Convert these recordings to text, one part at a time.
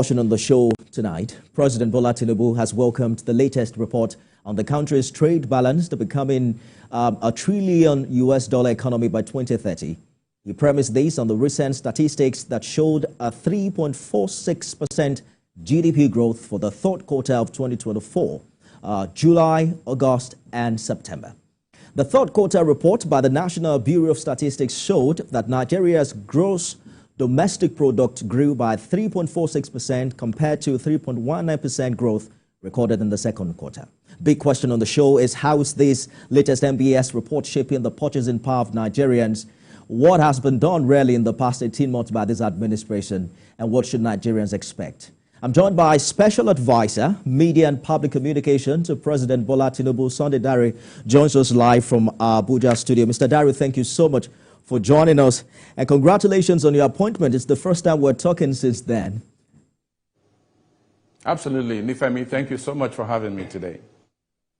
On the show tonight, President Bola Tinubu has welcomed the latest report on the country's trade balance to becoming a $1 trillion economy by 2030. He premised this on the recent statistics that showed a 3.46% GDP growth for the third quarter of 2024, July, August, and September. The third quarter report by the National Bureau of Statistics showed that Nigeria's gross domestic product grew by 3.46% compared to 3.19% growth recorded in the second quarter. Big question on the show is, how is this latest NBS report shaping the purchasing power of Nigerians? What has been done really in the past 18 months by this administration, and what should Nigerians expect? I'm joined by Special Advisor, Media and Public Communication to President Bola Tinubu. Sunday Dari joins us live from our Abuja studio. Mr. Dari, thank you so much for joining us, and congratulations on your appointment. It's the first time we're talking since then. Absolutely. Nifemi, thank you so much for having me today.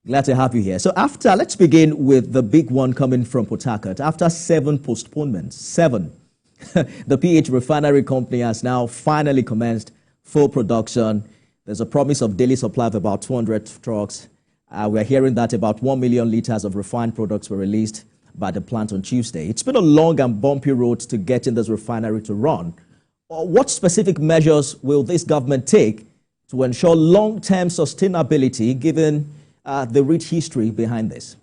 Glad to have you here. So let's begin with the big one coming from Port Harcourt. After 7 postponements, the PH refinery company has now finally commenced full production. There's a promise of daily supply of about 200 trucks. We're hearing that about 1 million liters of refined products were released by the plant on Tuesday. It's been a long and bumpy road to getting this refinery to run. What specific measures will this government take to ensure long-term sustainability, given the rich history behind this?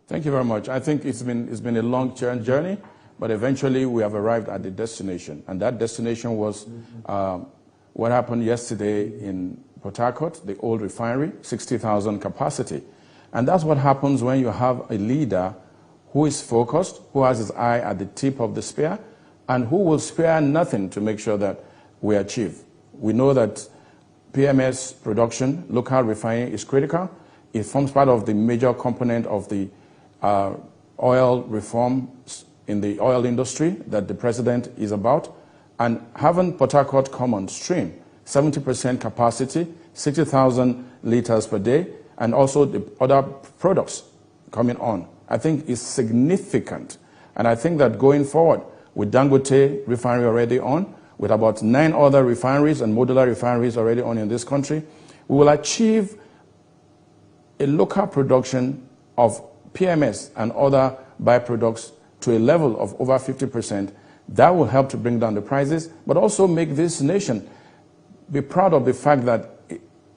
Thank you very much. I think it's been a long journey, but eventually we have arrived at the destination. And that destination was what happened yesterday in Port Harcourt, the old refinery, 60,000 capacity. And that's what happens when you have a leader who is focused, who has his eye at the tip of the spear, and who will spare nothing to make sure that we achieve. We know that PMS production, local refining, is critical. It forms part of the major component of the oil reforms in the oil industry that the president is about. And having Port Harcourt come on stream, 70% capacity, 60,000 liters per day, and also the other products coming on, I think is significant. And I think that going forward, with Dangote refinery already on, with about 9 other refineries and modular refineries already on in this country, we will achieve a local production of PMS and other byproducts to a level of over 50%. That will help to bring down the prices, but also make this nation be proud of the fact that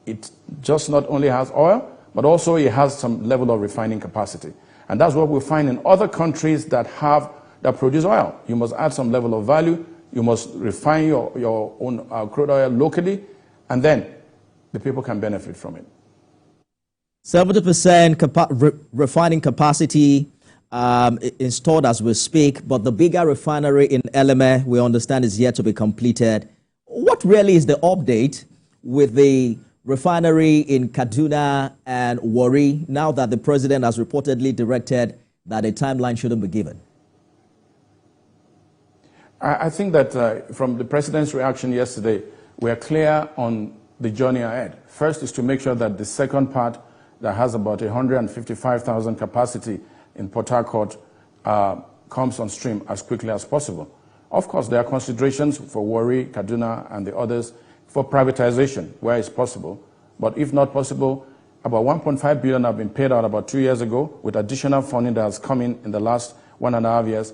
it just not only has oil, but also it has some level of refining capacity. And that's what we find in other countries that produce oil. You must add some level of value. You must refine your own crude oil locally, and then the people can benefit from it. 70% refining capacity installed as we speak, but the bigger refinery in Eleme, we understand, is yet to be completed. What really is the update with the refinery in Kaduna and Warri, now that the president has reportedly directed that a timeline shouldn't be given? I think that from the president's reaction yesterday, we are clear on the journey ahead. First is to make sure that the second part that has about 155,000 capacity in Port Harcourt comes on stream as quickly as possible. Of course, there are considerations for Warri, Kaduna, and the others for privatization where it's possible. But if not possible, about 1.5 billion have been paid out about 2 years ago, with additional funding that has come in the last 1.5 years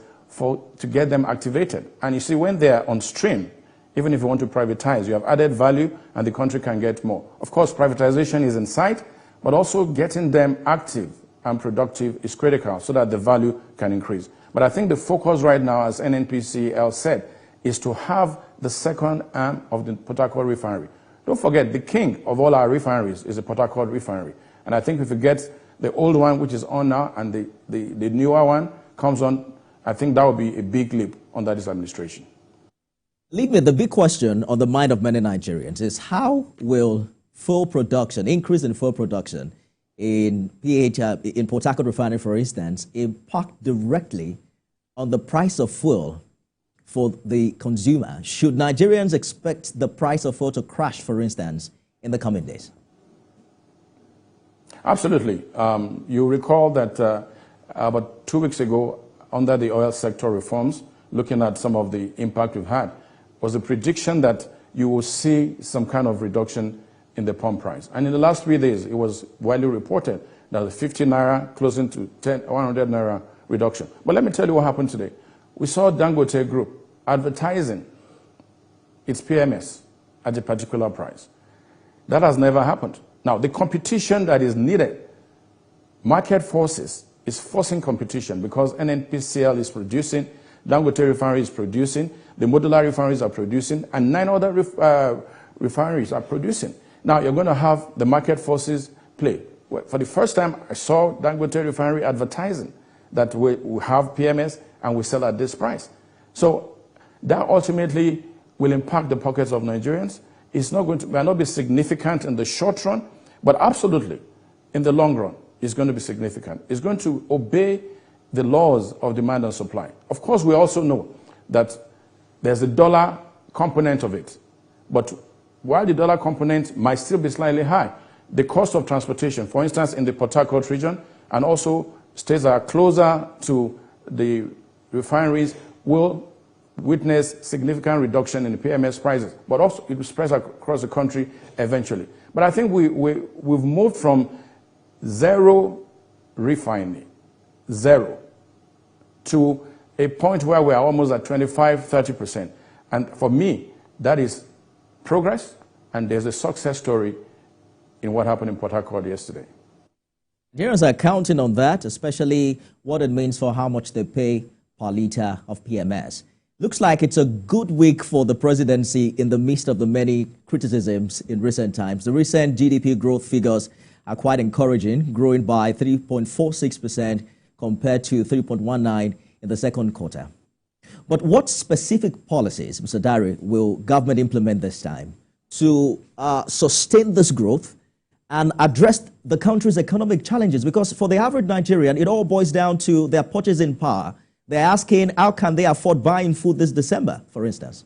to get them activated. And you see, when they're on stream, even if you want to privatize, you have added value and the country can get more. Of course, privatization is in sight, but also getting them active and productive is critical so that the value can increase. But I think the focus right now, as NNPCL said, is to have the second arm of the Port Harcourt refinery. Don't forget, the king of all our refineries is the Port Harcourt refinery. And I think if you get the old one, which is on now, and the newer one comes on, I think that will be a big leap under this administration. Leave me, the big question on the mind of many Nigerians is, how will full production, increase in full production in Port Harcourt refinery, for instance, impact directly on the price of fuel for the consumer? Should Nigerians expect the price of fuel to crash, for instance, in the coming days? Absolutely. You recall that about 2 weeks ago, under the oil sector reforms, looking at some of the impact we've had, was a prediction that you will see some kind of reduction in the pump price. And in the last 3 days, it was widely reported that the 50 naira closing to 100 naira reduction. But let me tell you what happened today. We saw Dangote Group advertising its PMS at a particular price. That has never happened. Now, the competition that is needed, market forces is forcing competition because NNPCL is producing, Dangote Refinery is producing, the modular refineries are producing, and 9 other refineries are producing. Now, you're going to have the market forces play. For the first time, I saw Dangote Refinery advertising that we have PMS and we sell at this price. So that ultimately will impact the pockets of Nigerians. It's not going to may not be significant in the short run, but absolutely in the long run, it's going to be significant. It's going to obey the laws of demand and supply. Of course, we also know that there's a dollar component of it. But while the dollar component might still be slightly high, the cost of transportation, for instance, in the Port Harcourt region, and also states that are closer to the refineries, will witness significant reduction in the PMS prices, but also it will spread across the country eventually. But I think we've moved from zero refining, zero, to a point where we are almost at 25–30%. And for me, that is progress, and there's a success story in what happened in Port Harcourt yesterday. Nigerians are counting on that, especially what it means for how much they pay per litre of PMS. Looks like it's a good week for the presidency in the midst of the many criticisms in recent times. The recent GDP growth figures are quite encouraging, growing by 3.46% compared to 3.19% in the second quarter. But what specific policies, Mr. Dare, will government implement this time to sustain this growth and address the country's economic challenges? Because for the average Nigerian, it all boils down to their purchasing power. They're asking, how can they afford buying food this December, for instance?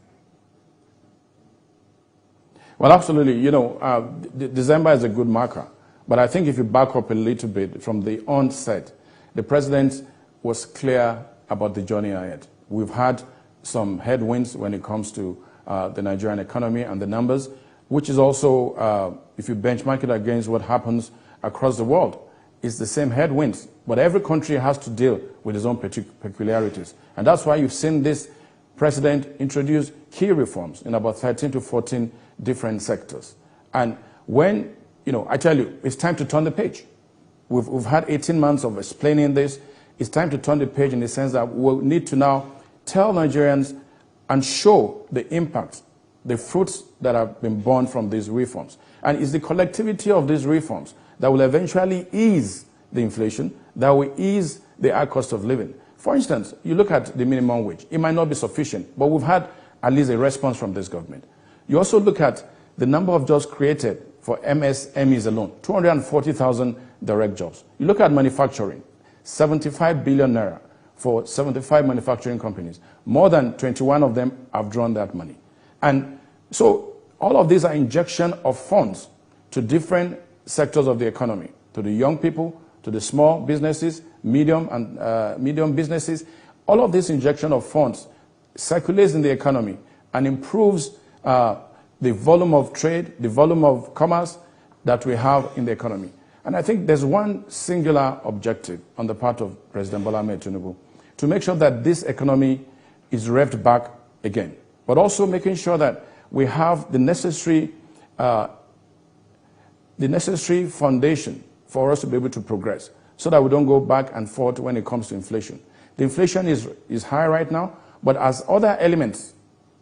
Well, absolutely. You know, December is a good marker. But I think if you back up a little bit from the onset, the president was clear about the journey ahead. We've had some headwinds when it comes to the Nigerian economy and the numbers, which is also, if you benchmark it against what happens across the world, it's the same headwinds. But every country has to deal with its own peculiarities. And that's why you've seen this president introduce key reforms in about 13 to 14 different sectors. And when, you know, I tell you, it's time to turn the page. We've had 18 months of explaining this. It's time to turn the page in the sense that we'll need to now tell Nigerians and show the impact, the fruits that have been born from these reforms. And it's the collectivity of these reforms that will eventually ease the inflation, that will ease the high cost of living. For instance, you look at the minimum wage. It might not be sufficient, but we've had at least a response from this government. You also look at the number of jobs created for MSMEs alone, 240,000 direct jobs. You look at manufacturing, 75 billion naira for 75 manufacturing companies. More than 21 of them have drawn that money. And so all of these are injection of funds to different sectors of the economy, to the young people, to the small businesses, medium businesses. All of this injection of funds circulates in the economy and improves the volume of trade, the volume of commerce that we have in the economy. And I think there's one singular objective on the part of President Bola Ahmed Tinubu, to make sure that this economy is revved back again, but also making sure that we have the necessary foundation for us to be able to progress, so that we don't go back and forth when it comes to inflation. The inflation is high right now, but as other elements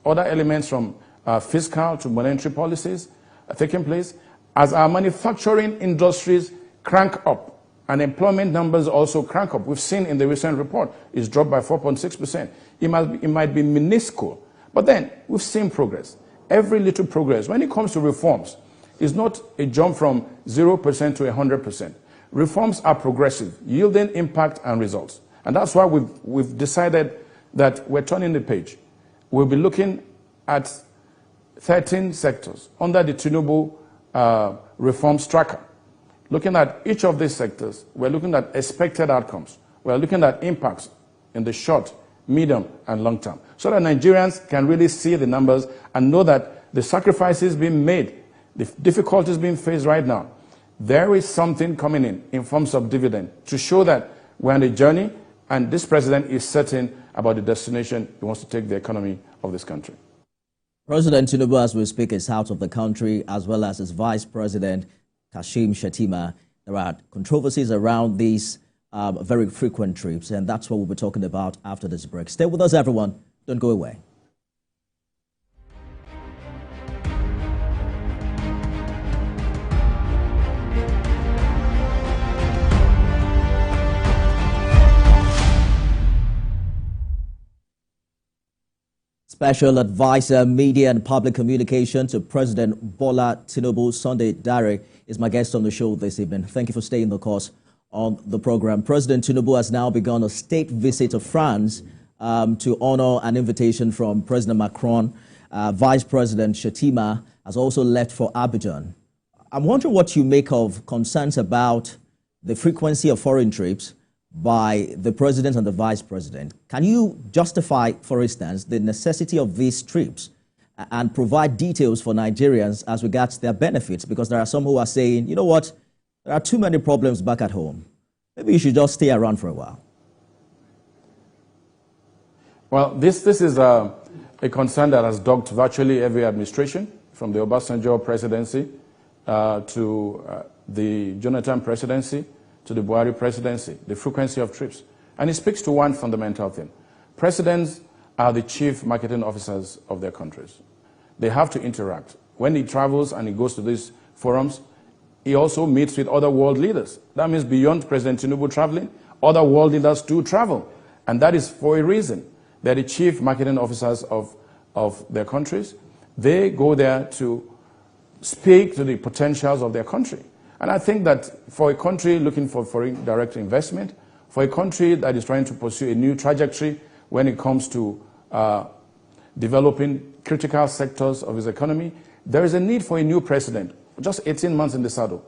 from fiscal to monetary policies are taking place, as our manufacturing industries crank up and employment numbers also crank up, we've seen in the recent report, it's dropped by 4.6%. It might be minuscule, but then we've seen progress. Every little progress, when it comes to reforms, is not a jump from 0% to 100%. Reforms are progressive, yielding impact and results. And that's why we've decided that we're turning the page. We'll be looking at 13 sectors under the Tinubu reforms tracker. Looking at each of these sectors, we're looking at expected outcomes. We're looking at impacts in the short, medium, and long term, so that Nigerians can really see the numbers and know that the sacrifices being made, the difficulties being faced right now, there is something coming in forms of dividend to show that we're on a journey, and this president is certain about the destination he wants to take the economy of this country. President Tinubu, as we speak, is out of the country, as well as his vice president, Kashim Shettima. There are controversies around these very frequent trips, and that's what we'll be talking about after this break. Stay with us, everyone. Don't go away. Special Advisor, Media and Public Communication to President Bola Tinubu, Sunday Dare, is my guest on the show this evening. Thank you for staying the course on the program. President Tinubu has now begun a state visit to France to honor an invitation from President Macron. Vice President Shettima has also left for Abidjan. I'm wondering what you make of concerns about the frequency of foreign trips by the president and the vice president. Can you justify, for instance, the necessity of these trips and provide details for Nigerians as regards their benefits? Because there are some who are saying, you know what, there are too many problems back at home. Maybe you should just stay around for a while. Well, this is a concern that has dogged virtually every administration, from the Obasanjo presidency to the Jonathan presidency, to the Buhari presidency, the frequency of trips. And it speaks to one fundamental thing. Presidents are the chief marketing officers of their countries. They have to interact. When he travels and he goes to these forums, he also meets with other world leaders. That means beyond President Tinubu traveling, other world leaders do travel. And that is for a reason. They're the chief marketing officers of their countries. They go there to speak to the potentials of their country. And I think that for a country looking for foreign direct investment, for a country that is trying to pursue a new trajectory when it comes to developing critical sectors of its economy, there is a need for a new president, just 18 months in the saddle,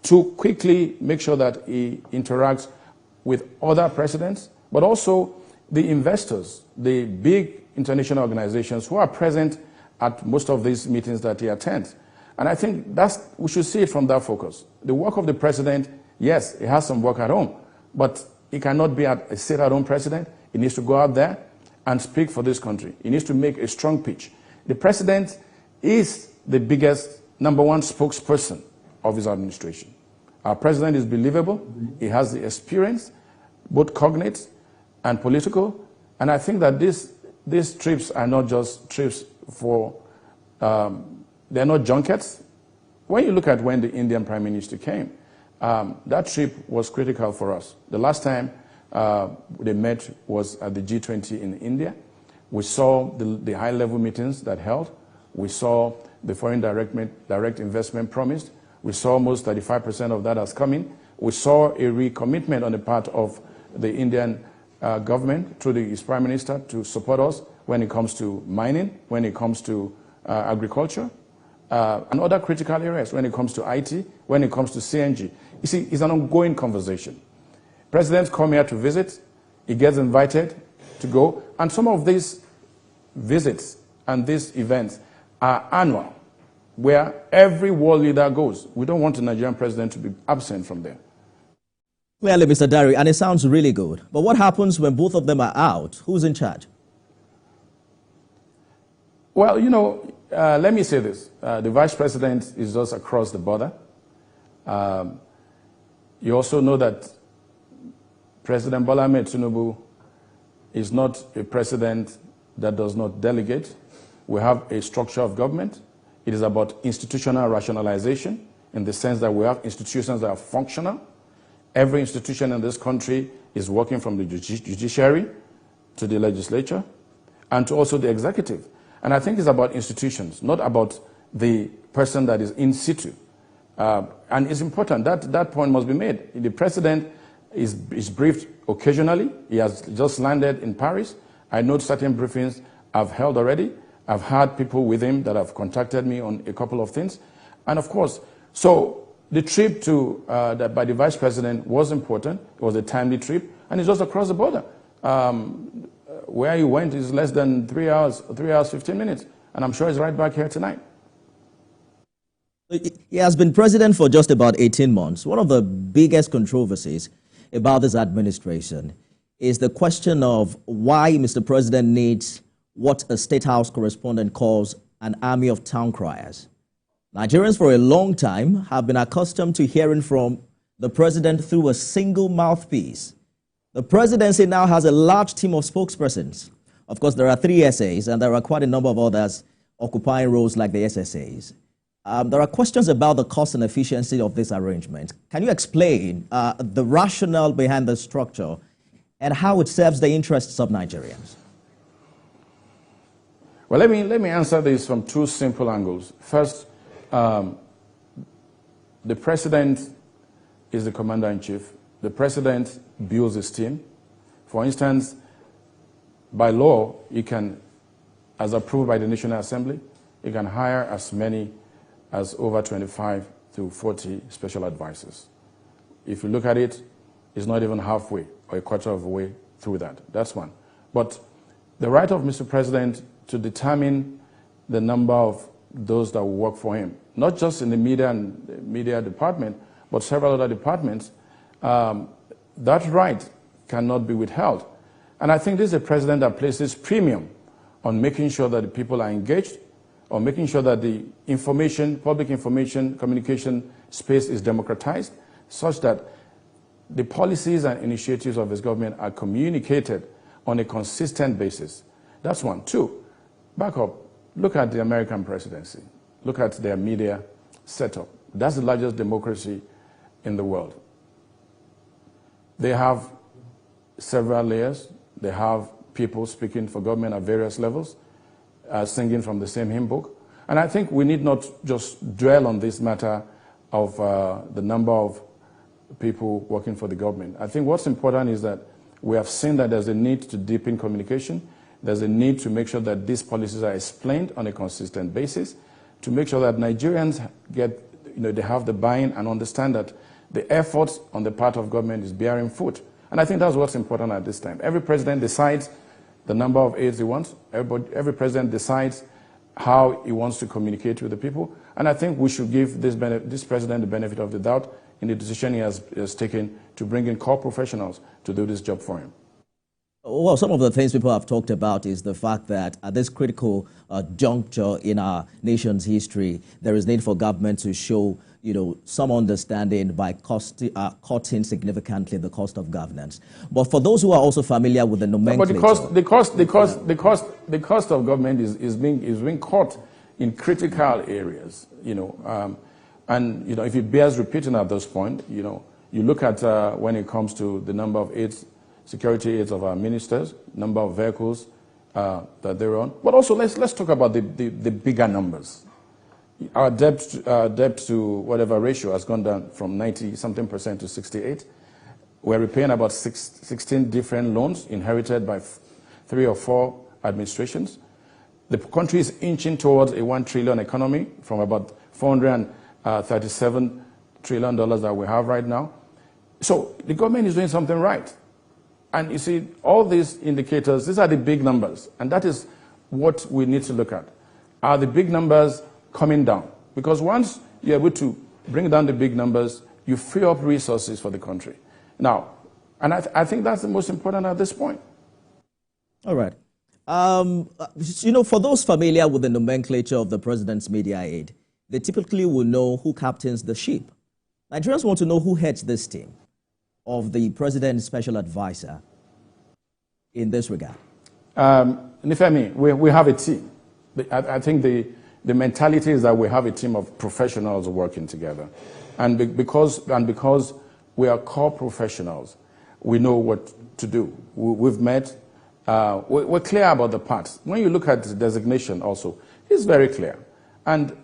to quickly make sure that he interacts with other presidents, but also the investors, the big international organizations who are present at most of these meetings that he attends. And I think we should see it from that focus. The work of the president, yes, he has some work at home, but he cannot be a sit-at-home president. He needs to go out there and speak for this country. He needs to make a strong pitch. The president is the biggest, number one spokesperson of his administration. Our president is believable. He has the experience, both cognate and political. And I think that these trips are not just trips for they're not junkets. When you look at when the Indian Prime Minister came, that trip was critical for us. The last time they met was at the G20 in India. We saw the high-level meetings that held. We saw the foreign direct investment promised. We saw almost 35% of that has come in. We saw a recommitment on the part of the Indian government through his Prime Minister to support us when it comes to mining, when it comes to agriculture, and other critical areas, when it comes to IT, when it comes to CNG. You see, it's an ongoing conversation. Presidents come here to visit, he gets invited to go, and some of these visits and these events are annual, where every world leader goes. We don't want the Nigerian president to be absent from there. Clearly, Mr. Dari, and it sounds really good. But what happens when both of them are out? Who's in charge? Well, you know, let me say this. The vice president is just across the border. You also know that President Bola Tinubu is not a president that does not delegate. We have a structure of government. It is about institutional rationalization in the sense that we have institutions that are functional. Every institution in this country is working from the judiciary to the legislature and to also the executive. And I think it's about institutions, not about the person that is in situ. And it's important, that point must be made. The president is briefed occasionally. He has just landed in Paris. I know certain briefings I've held already. I've had people with him that have contacted me on a couple of things. And of course, so the trip by the vice president was important. It was a timely trip, and it's just across the border. where he went is less than 3 hours, 15 minutes. And I'm sure he's right back here tonight. He has been president for just about 18 months. One of the biggest controversies about this administration is the question of why Mr. President needs what a State House correspondent calls an army of town criers. Nigerians for a long time have been accustomed to hearing from the president through a single mouthpiece. The presidency now has a large team of spokespersons. Of course, there are 3 SAs, and there are quite a number of others occupying roles like the SSAs. There are questions about the cost and efficiency of this arrangement. Can you explain the rationale behind the structure and how it serves the interests of Nigerians? Well, let me answer this from 2 simple angles. First, the president is the commander-in-chief. The president builds his team. For instance, by law, he can, as approved by the National Assembly, he can hire as many as over 25 to 40 special advisors. If you look at it, it's not even halfway or a quarter of the way through that. That's one. But the right of Mr. President to determine the number of those that will work for him, not just in the media department, but several other departments, that right cannot be withheld. And I think this is a president that places premium on making sure that the people are engaged, or making sure that the information, public information, communication space is democratized, such that the policies and initiatives of his government are communicated on a consistent basis. That's one. 2, back up. Look at the American presidency. Look at their media setup. That's the largest democracy in the world. They have several layers. They have people speaking for government at various levels, singing from the same hymn book. And I think we need not just dwell on this matter of the number of people working for the government. I think what's important is that we have seen that there's a need to deepen communication. There's a need to make sure that these policies are explained on a consistent basis, to make sure that Nigerians get, they have the buy-in and understand that the efforts on the part of government is bearing fruit. And I think that's what's important at this time. Every president decides the number of aides he wants. Every president decides how he wants to communicate with the people. And I think we should give this president the benefit of the doubt in the decision he has taken to bring in core professionals to do this job for him. Well, some of the things people have talked about is the fact that at this critical juncture in our nation's history, there is need for government to show, some understanding by cutting significantly the cost of governance. But for those who are also familiar with the nomenclature, but the cost of government is being cut in critical areas, and if it bears repeating at this point, you look at when it comes to the number of aides, security aides of our ministers, number of vehicles that they're on. But also, let's talk about the bigger numbers. Our debt to whatever ratio has gone down from 90-something% to 68. We're repaying about 16 different loans inherited by 3 or 4 administrations. The country is inching towards a $1 trillion economy from about $437 trillion that we have right now. So the government is doing something right. And you see, all these indicators, these are the big numbers. And that is what we need to look at. Are the big numbers coming down? Because once you're able to bring down the big numbers, you free up resources for the country. Now, and I think that's the most important at this point. All right. For those familiar with the nomenclature of the president's media aide, they typically will know who captains the ship. Nigerians want to know who heads this team of the president's special advisor in this regard. Nifemi, we have a team. I think the mentality is that we have a team of professionals working together. And because we are core professionals, we know what to do. We've met, we're clear about the parts. When you look at the designation also, it's very clear. And,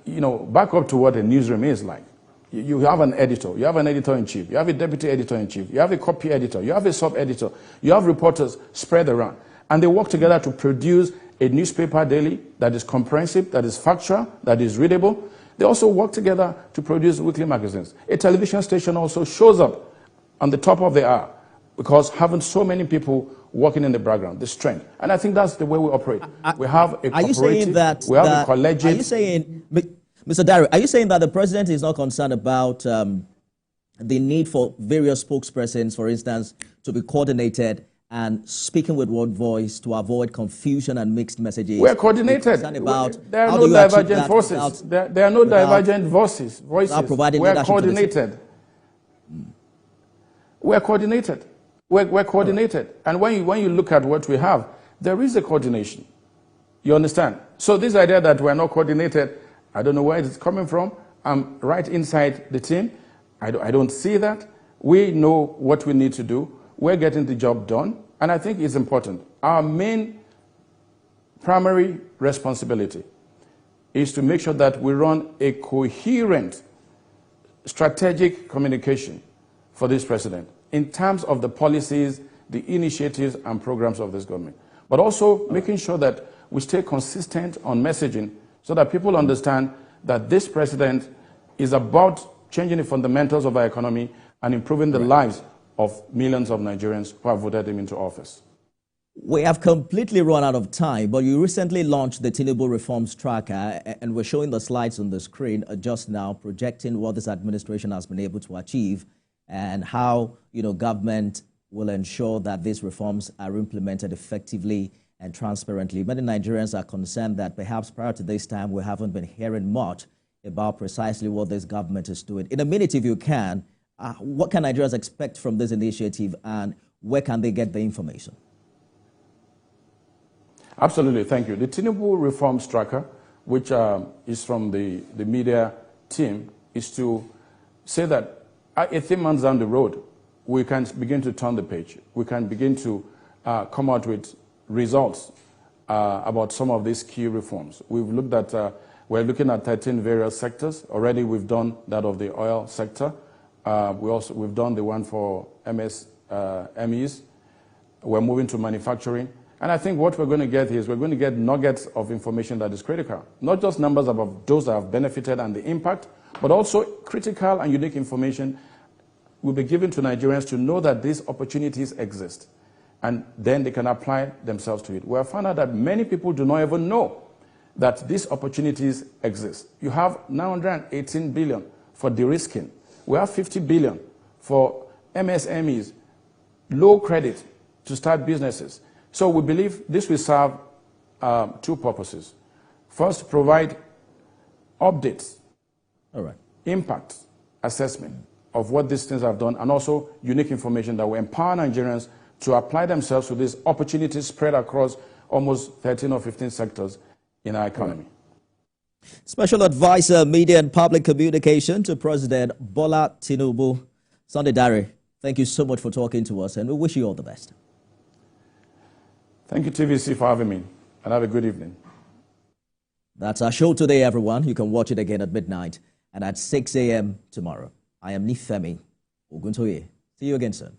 back up to what a newsroom is like. You have an editor, you have an editor-in-chief, you have a deputy editor-in-chief, you have a copy editor, you have a sub-editor, you have reporters spread around. And they work together to produce a newspaper daily that is comprehensive, that is factual, that is readable. They also work together to produce weekly magazines. A television station also shows up on the top of the hour because having so many people working in the background, the strength. And I think that's the way we operate. We have a are you saying that, we have a collegiate... Are you saying, Mr. Dari, are you saying that the president is not concerned about the need for various spokespersons, for instance, to be coordinated and speaking with one voice to avoid confusion and mixed messages? We're coordinated. There are no divergent forces. There are no divergent voices. We're coordinated. We're coordinated. We're coordinated. Right. And when you look at what we have, there is a coordination. You understand? So this idea that we're not coordinated, I don't know where it's coming from. I'm right inside the team. I don't see that. We know what we need to do. We're getting the job done. And I think it's important. Our main primary responsibility is to make sure that we run a coherent strategic communication for this president in terms of the policies, the initiatives and programs of this government, but also making sure that we stay consistent on messaging so that people understand that this president is about changing the fundamentals of our economy and improving the lives of millions of Nigerians who have voted him into office. We have completely run out of time, but you recently launched the Tinubu Reforms Tracker, and we're showing the slides on the screen just now, projecting what this administration has been able to achieve and how, government will ensure that these reforms are implemented effectively and transparently. Many Nigerians are concerned that perhaps prior to this time, we haven't been hearing much about precisely what this government is doing. In a minute, if you can, what can Nigerians expect from this initiative and where can they get the information? Absolutely, thank you. The Tinubu Reforms Tracker, which is from the media team, is to say that 18 months down the road, we can begin to turn the page. We can begin to come out with results about some of these key reforms. We've looked at, we're looking at 13 various sectors. Already we've done that of the oil sector. We've done the one for MSMEs. We're moving to manufacturing. And I think what we're going to get here is we're going to get nuggets of information that is critical. Not just numbers about those that have benefited and the impact, but also critical and unique information will be given to Nigerians to know that these opportunities exist. And then they can apply themselves to it. We have found out that many people do not even know that these opportunities exist. You have 918 billion for de-risking. We have 50 billion for MSMEs, low credit to start businesses. So we believe this will serve two purposes. First, provide updates, impact assessment of what these things have done, and also unique information that will empower Nigerians to apply themselves to these opportunities spread across almost 13 or 15 sectors in our economy. Special Advisor, Media and Public Communication to President Bola Tinubu, Sunday Dari, thank you so much for talking to us, and we wish you all the best. Thank you, TVC, for having me, and have a good evening. That's our show today, everyone. You can watch it again at midnight and at 6 a.m. tomorrow. I am Nifemi Oguntoye. See you again soon.